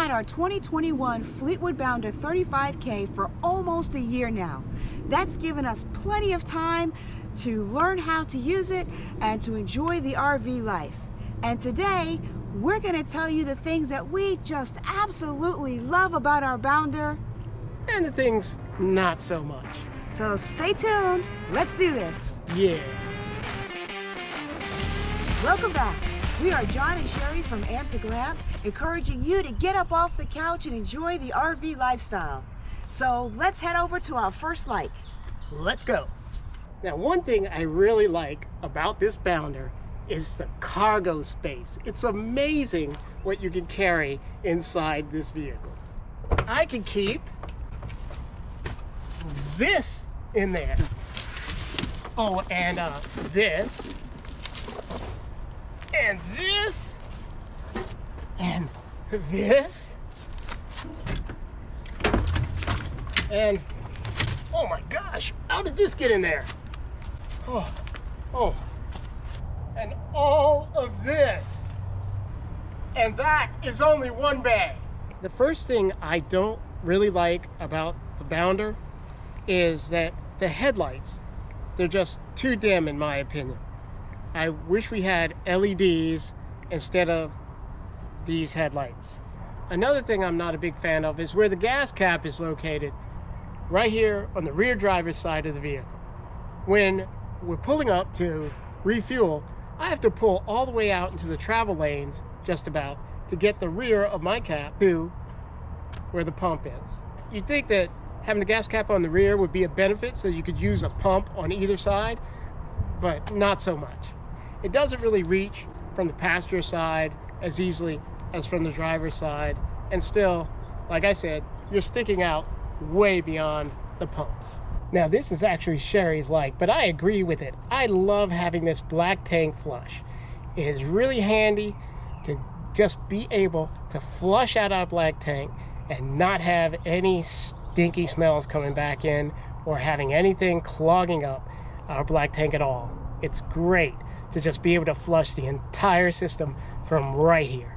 had our 2021 Fleetwood Bounder 35K for almost a year now. That's given us plenty of time to learn how to use it and to enjoy the RV life. And today, we're going to tell you the things that we just absolutely love about our Bounder. And the things not so much. So stay tuned. Let's do this. Yeah. Welcome back. We are John and Sherry from AmpedToGlamp, encouraging you to get up off the couch and enjoy the RV lifestyle. So let's head over to our first like. Let's go. Now, one thing I really like about this Bounder is the cargo space. It's amazing what you can carry inside this vehicle. I can keep this in there. Oh, and this. And this. And this. And, oh my gosh, how did this get in there? Oh, and all of this. And that is only one bag. The first thing I don't really like about the Bounder is that the headlights, they're just too dim in my opinion. I wish we had LEDs instead of these headlights. Another thing I'm not a big fan of is where the gas cap is located, right here on the rear driver's side of the vehicle. When we're pulling up to refuel, I have to pull all the way out into the travel lanes, just about, to get the rear of my cap to where the pump is. You'd think that having the gas cap on the rear would be a benefit so you could use a pump on either side, but not so much. It doesn't really reach from the passenger side as easily as from the driver's side, and still, like I said, you're sticking out way beyond the pumps. Now, this is actually Sherry's like, but I agree with it. I love having this black tank flush. It is really handy to just be able to flush out our black tank and not have any stinky smells coming back in or having anything clogging up our black tank at all. It's great to just be able to flush the entire system from right here.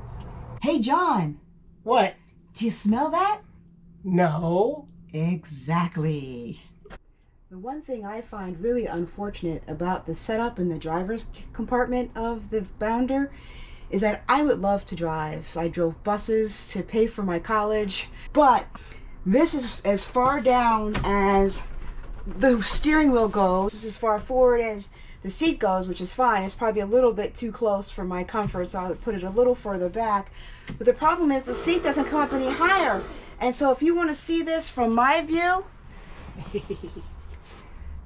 Hey, John. What? Do you smell that? No. Exactly. The one thing I find really unfortunate about the setup in the driver's compartment of the Bounder is that I would love to drive. I drove buses to pay for my college, but this is as far down as the steering wheel goes. This is as far forward as the seat goes, which is fine. It's probably a little bit too close for my comfort, so I would put it a little further back. But the problem is the seat doesn't come up any higher. And so if you want to see this from my view,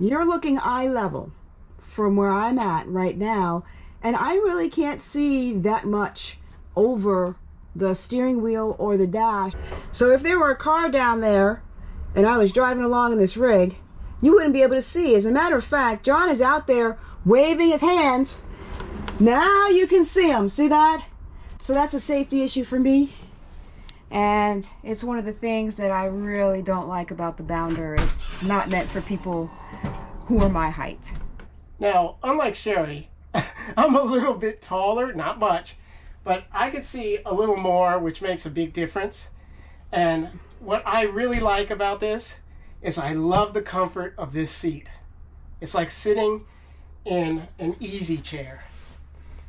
you're looking eye level from where I'm at right now, and I really can't see that much over the steering wheel or the dash. So if there were a car down there and I was driving along in this rig, you wouldn't be able to see. As a matter of fact, John is out there waving his hands. Now you can see him. See that? So that's a safety issue for me. And it's one of the things that I really don't like about the Bounder. It's not meant for people who are my height. Now, unlike Sherry, I'm a little bit taller, not much, but I could see a little more, which makes a big difference. And what I really like about this is I love the comfort of this seat. It's like sitting in an easy chair.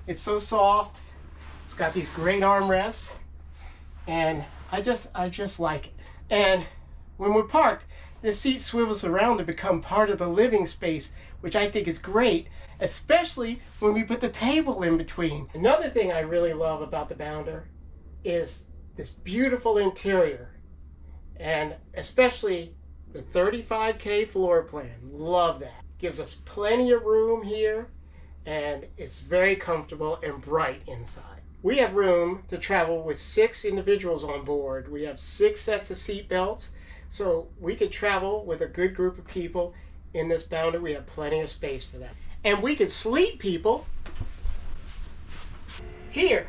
It's so soft. It's got these great armrests, and I just like it. And when we're parked, the seat swivels around to become part of the living space, which I think is great, especially when we put the table in between. Another thing I really love about the Bounder is this beautiful interior, and especially the 35K floor plan. Love that. Gives us plenty of room here, and it's very comfortable and bright inside. We have room to travel with 6 individuals on board. We have 6 sets of seat belts, so we could travel with a good group of people in this Bounder. We have plenty of space for that. And we could sleep people here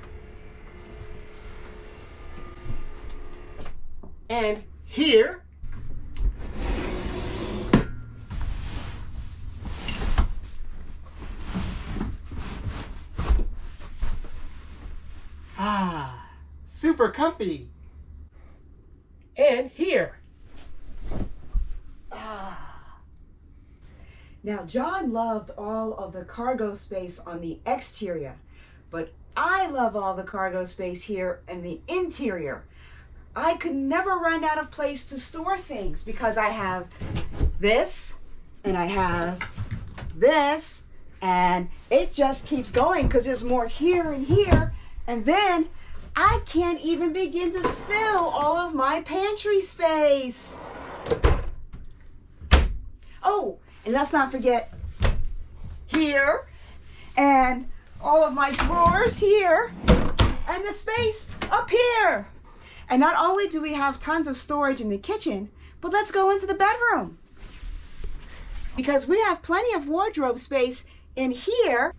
and here. Super comfy. and here. Now, John loved all of the cargo space on the exterior, but I love all the cargo space here in the interior. I could never run out of place to store things because I have this and I have this, and it just keeps going because there's more here and here, and then I can't even begin to fill all of my pantry space. Oh, and let's not forget here, and all of my drawers here, and the space up here. And not only do we have tons of storage in the kitchen, but let's go into the bedroom. Because we have plenty of wardrobe space in here.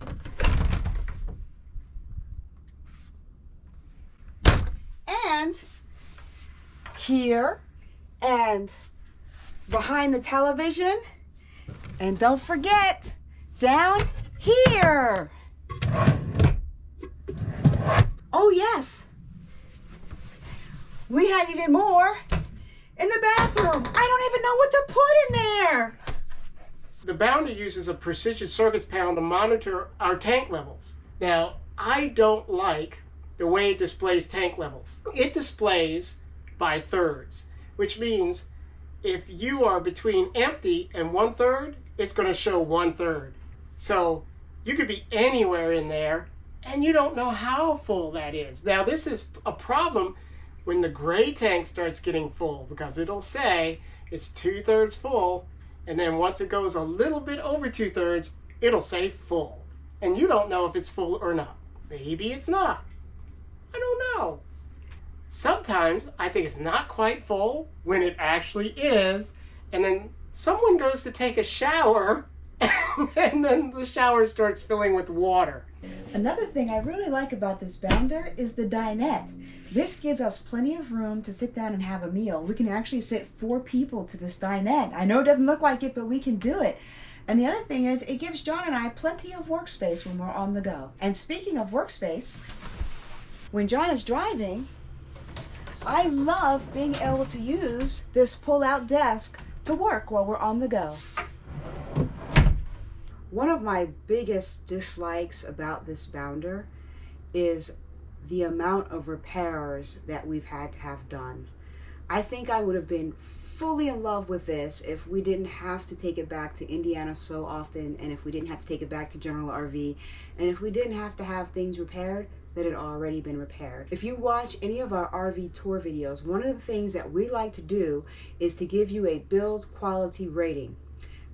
And here, and behind the television. And don't forget, down here. Oh yes, we have even more in the bathroom. I don't even know what to put in there. The Bounder uses a precision circuits panel to monitor our tank levels. Now, I don't like the way it displays tank levels. It displays by thirds, which means if you are between empty and 1/3, it's going to show 1/3. So you could be anywhere in there and you don't know how full that is. Now, this is a problem when the gray tank starts getting full, because it'll say it's 2/3 full, and then once it goes a little bit over 2/3, it'll say full. And you don't know if it's full or not. Maybe it's not. I don't know. Sometimes I think it's not quite full when it actually is, and then someone goes to take a shower and then the shower starts filling with water. Another thing I really like about this Bounder is the dinette. This gives us plenty of room to sit down and have a meal. We can actually sit 4 people to this dinette. I know it doesn't look like it, but we can do it. And the other thing is, it gives John and I plenty of workspace when we're on the go. And speaking of workspace, when John is driving, I love being able to use this pull-out desk to work while we're on the go. One of my biggest dislikes about this Bounder is the amount of repairs that we've had to have done. I think I would have been fully in love with this if we didn't have to take it back to Indiana so often, and if we didn't have to take it back to General RV, and if we didn't have to have things repaired that had already been repaired. If you watch any of our RV tour videos, one of the things that we like to do is to give you a build quality rating.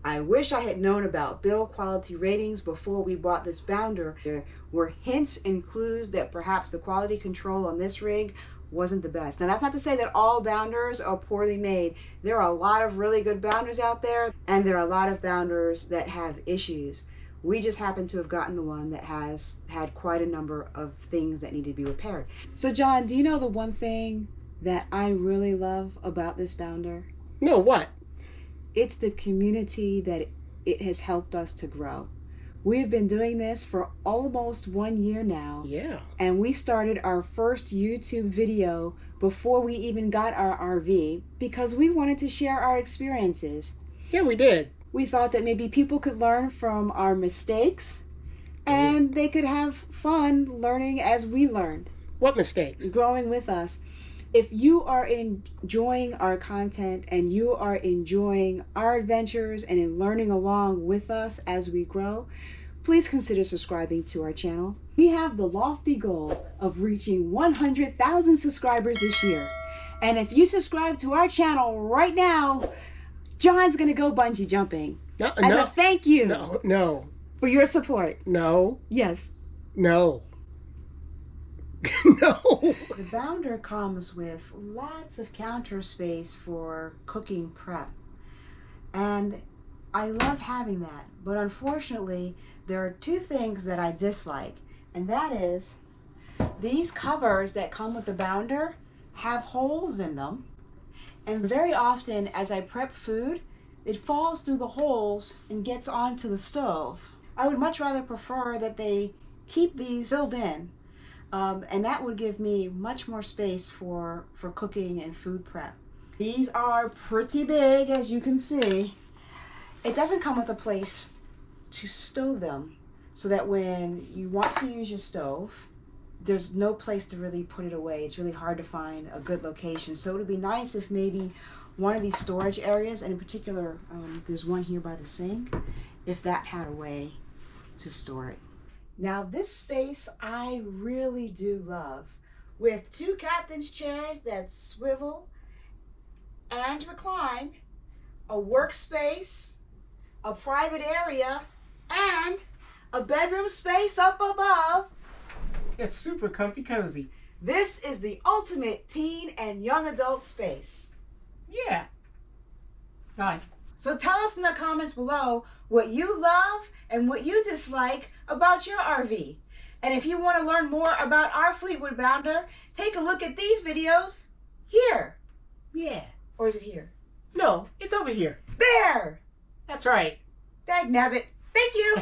I wish I had known about build quality ratings before we bought this Bounder. There were hints and clues that perhaps the quality control on this rig wasn't the best. Now, that's not to say that all Bounders are poorly made. There are a lot of really good Bounders out there, and there are a lot of Bounders that have issues. We just happen to have gotten the one that has had quite a number of things that need to be repaired. So John, do you know the one thing that I really love about this Bounder? No, what? It's the community that it has helped us to grow. We've been doing this for almost 1 year now. Yeah. And we started our first YouTube video before we even got our RV because we wanted to share our experiences. Yeah, we did. We thought that maybe people could learn from our mistakes and they could have fun learning as we learned. What mistakes? Growing with us. If you are enjoying our content and you are enjoying our adventures and in learning along with us as we grow, please consider subscribing to our channel. We have the lofty goal of reaching 100,000 subscribers this year. And if you subscribe to our channel right now, John's gonna go bungee jumping. As a thank you No. for your support. No. Yes. No. No. The Bounder comes with lots of counter space for cooking prep. And I love having that. But unfortunately, there are 2 things that I dislike. And that is, these covers that come with the Bounder have holes in them. And very often, as I prep food, it falls through the holes and gets onto the stove. I would much rather prefer that they keep these filled in. And that would give me much more space for cooking and food prep. These are pretty big, as you can see. It doesn't come with a place to stow them, so that when you want to use your stove, there's no place to really put it away. It's really hard to find a good location. So it would be nice if maybe one of these storage areas, and in particular, there's one here by the sink, if that had a way to store it. Now this space I really do love, with 2 captain's chairs that swivel and recline, a workspace, a private area, and a bedroom space up above. It's super comfy cozy. This is the ultimate teen and young adult space. Yeah. Bye. So tell us in the comments below what you love and what you dislike about your RV. And if you want to learn more about our Fleetwood Bounder, take a look at these videos here. Yeah. Or is it here? No, it's over here. There! That's right. Dagnabbit. Thank you.